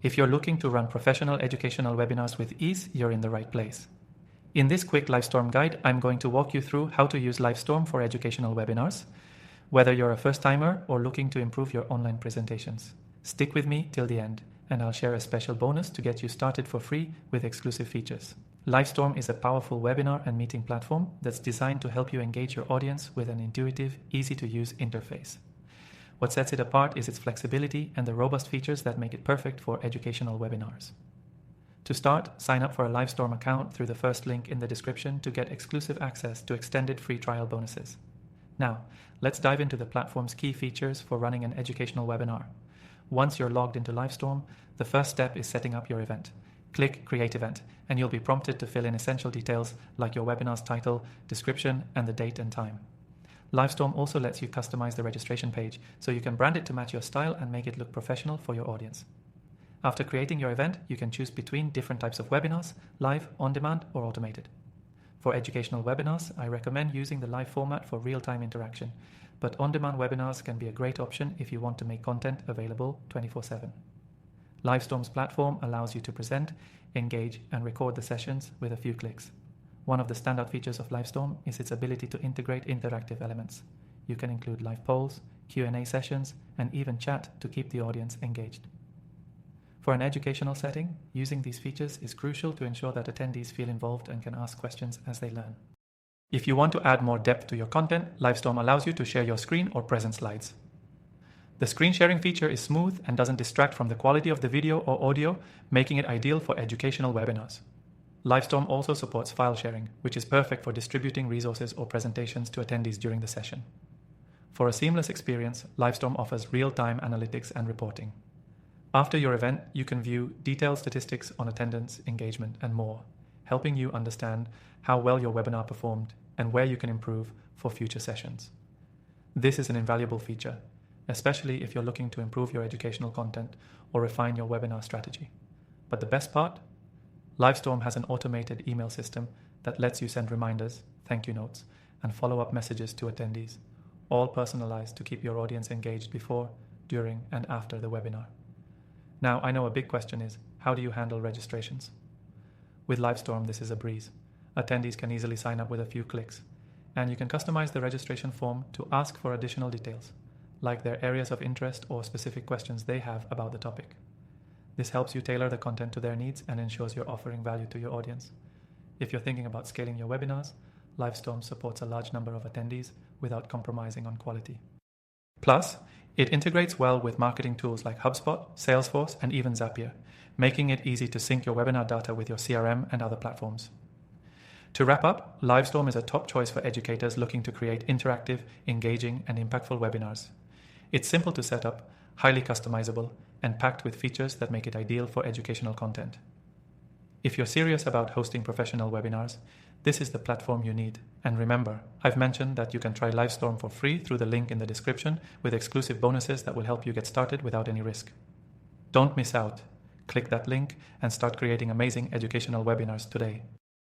If you're looking to run professional educational webinars with ease, you're in the right place. In this quick Livestorm guide, I'm going to walk you through how to use Livestorm for educational webinars, whether you're a first-timer or looking to improve your online presentations. Stick with me till the end, and I'll share a special bonus to get you started for free with exclusive features. Livestorm is a powerful webinar and meeting platform that's designed to help you engage your audience with an intuitive, easy-to-use interface. What sets it apart is its flexibility and the robust features that make it perfect for educational webinars. To start, sign up for a Livestorm account through the first link in the description to get exclusive access to extended free trial bonuses. Now, let's dive into the platform's key features for running an educational webinar. Once you're logged into Livestorm, the first step is setting up your event. Click Create Event, and you'll be prompted to fill in essential details like your webinar's title, description, and the date and time. Livestorm also lets you customize the registration page, so you can brand it to match your style and make it look professional for your audience. After creating your event, you can choose between different types of webinars, live, on-demand, or automated. For educational webinars, I recommend using the live format for real-time interaction, but on-demand webinars can be a great option if you want to make content available 24/7. Livestorm's platform allows you to present, engage, and record the sessions with a few clicks. One of the standout features of Livestorm is its ability to integrate interactive elements. You can include live polls, Q&A sessions, and even chat to keep the audience engaged. For an educational setting, using these features is crucial to ensure that attendees feel involved and can ask questions as they learn. If you want to add more depth to your content, Livestorm allows you to share your screen or present slides. The screen sharing feature is smooth and doesn't distract from the quality of the video or audio, making it ideal for educational webinars. Livestorm also supports file sharing, which is perfect for distributing resources or presentations to attendees during the session. For a seamless experience, Livestorm offers real-time analytics and reporting. After your event, you can view detailed statistics on attendance, engagement, and more, helping you understand how well your webinar performed and where you can improve for future sessions. This is an invaluable feature, especially if you're looking to improve your educational content or refine your webinar strategy. But the best part? Livestorm has an automated email system that lets you send reminders, thank you notes, and follow-up messages to attendees, all personalized to keep your audience engaged before, during, and after the webinar. Now, I know a big question is, how do you handle registrations? With Livestorm, this is a breeze. Attendees can easily sign up with a few clicks, and you can customize the registration form to ask for additional details, like their areas of interest or specific questions they have about the topic. This helps you tailor the content to their needs and ensures you're offering value to your audience. If you're thinking about scaling your webinars, Livestorm supports a large number of attendees without compromising on quality. Plus, it integrates well with marketing tools like HubSpot, Salesforce, and even Zapier, making it easy to sync your webinar data with your CRM and other platforms. To wrap up, Livestorm is a top choice for educators looking to create interactive, engaging, and impactful webinars. It's simple to set up, highly customizable, and packed with features that make it ideal for educational content. If you're serious about hosting professional webinars, this is the platform you need. And remember, I've mentioned that you can try Livestorm for free through the link in the description with exclusive bonuses that will help you get started without any risk. Don't miss out. Click that link and start creating amazing educational webinars today.